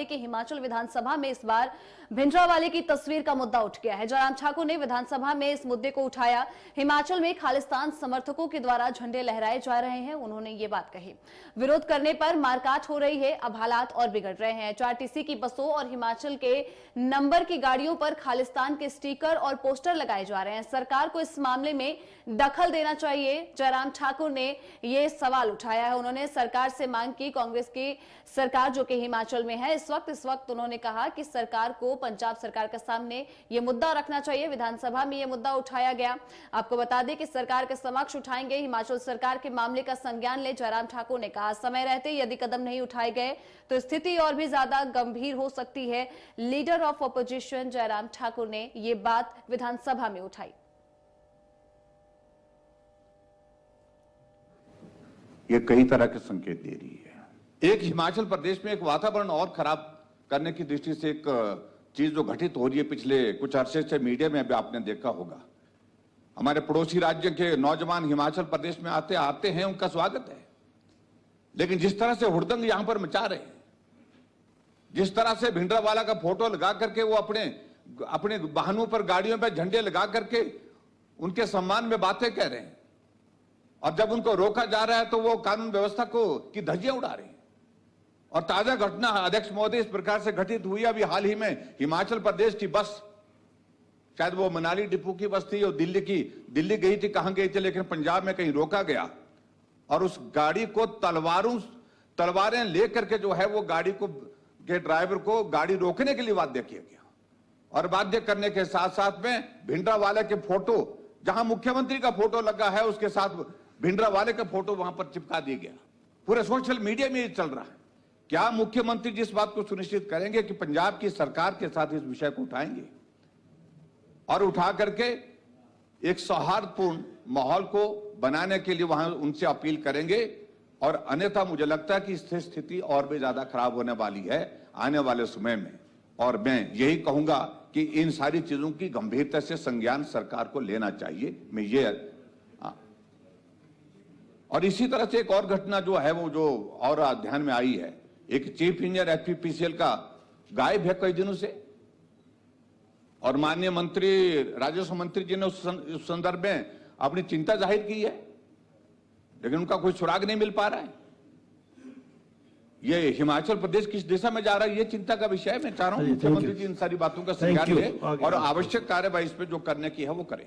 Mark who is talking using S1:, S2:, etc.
S1: दें कि हिमाचल विधानसभा में इस बार भिंडरावाले की तस्वीर का मुद्दा उठ गया है। जयराम ठाकुर ने विधानसभा में इस मुद्दे को उठाया। हिमाचल में खालिस्तान समर्थकों के द्वारा झंडे लहराए जा रहे हैं, उन्होंने ये बात कही। विरोध करने पर मारकाट हो रही है, अब हालात और बिगड़ रहे हैं। HRTC की बसों और हिमाचल के नंबर की गाड़ियों पर खालिस्तान के स्टिकर और पोस्टर लगाए जा रहे हैं। सरकार को इस मामले में दखल देना चाहिए, जयराम ठाकुर ने यह सवाल उठाया है। उन्होंने सरकार से मांग की, कांग्रेस की सरकार जो कि हिमाचल में है इस वक्त उन्होंने कहा कि सरकार को पंजाब सरकार के सामने यह मुद्दा रखना चाहिए। विधानसभा में यह मुद्दा उठाया गया। आपको बता दें कि सरकार के समक्ष उठाएंगे, हिमाचल सरकार के मामले का संज्ञान ले, जयराम ठाकुर ने कहा। समय रहते यदि कदम नहीं उठाए गए तो स्थिति और भी ज्यादा गंभीर हो सकती है। Leader of opposition Jairam Thakur ने यह बात विधानसभा में उठाई।
S2: ये कई तरह के संकेत दे रही है।
S3: एक हिमाचल प्रदेश में एक वातावरण और खराब करने की दृष्टि से एक चीज जो घटित हो रही है पिछले कुछ अरसे से मीडिया में भी आपने देखा होगा। हमारे पड़ोसी राज्य के नौजवान हिमाचल प्रदेश में आते हैं, उनका स्वागत है, लेकिन जिस तरह से हुड़दंग यहां पर मचा रहे हैं, जिस तरह से भिंडरावाला का फोटो लगा करके वो अपने वाहनों पर, गाड़ियों पर झंडे लगा करके उनके सम्मान में बातें कह रहे हैं, और जब उनको रोका जा रहा है तो वो कानून व्यवस्था की धज्जियां उड़ा रहे हैं। और ताजा घटना अध्यक्ष महोदय इस प्रकार से घटित हुई अभी हाल ही में। हिमाचल प्रदेश की बस, शायद वो मनाली डिपो की बस थी और दिल्ली गई थी, कहां गई थी, लेकिन पंजाब में कहीं रोका गया और उस गाड़ी को तलवारें लेकर के जो है वो गाड़ी के ड्राइवर को गाड़ी रोकने के लिए बाध्य किया गया। और बाध्य करने के साथ साथ में भिंडरावाले के फोटो, जहां मुख्यमंत्री का फोटो लगा है उसके साथ भिंडरावाले का फोटो वहां पर चिपका दिया गया। पूरे सोशल मीडिया में ये चल रहा है। क्या मुख्यमंत्री जिस बात को सुनिश्चित करेंगे कि पंजाब की सरकार के साथ इस विषय को उठाएंगे और उठा करके एक सौहार्दपूर्ण माहौल को बनाने के लिए वहां उनसे अपील करेंगे, और अन्यथा मुझे लगता है कि स्थिति और भी ज्यादा खराब होने वाली है आने वाले समय में। और मैं यही कहूंगा कि इन सारी चीजों की गंभीरता से संज्ञान सरकार को लेना चाहिए। मैं ये और इसी तरह से एक और घटना जो है वो जो और ध्यान में आई है, एक चीफ इंजीनियर एचपीपीसीएल का गायब है कई दिनों से, और माननीय मंत्री, राजस्व मंत्री जी ने उस संदर्भ में अपनी चिंता जाहिर की है, लेकिन उनका कोई सुराग नहीं मिल पा रहा है। ये हिमाचल प्रदेश किस दिशा में जा रहा है, ये चिंता का विषय है। मैं चाह रहा हूं मुख्यमंत्री जी इन सारी बातों का संज्ञान लें और आवश्यक कार्यवाही इस पे जो करने की है वो करें।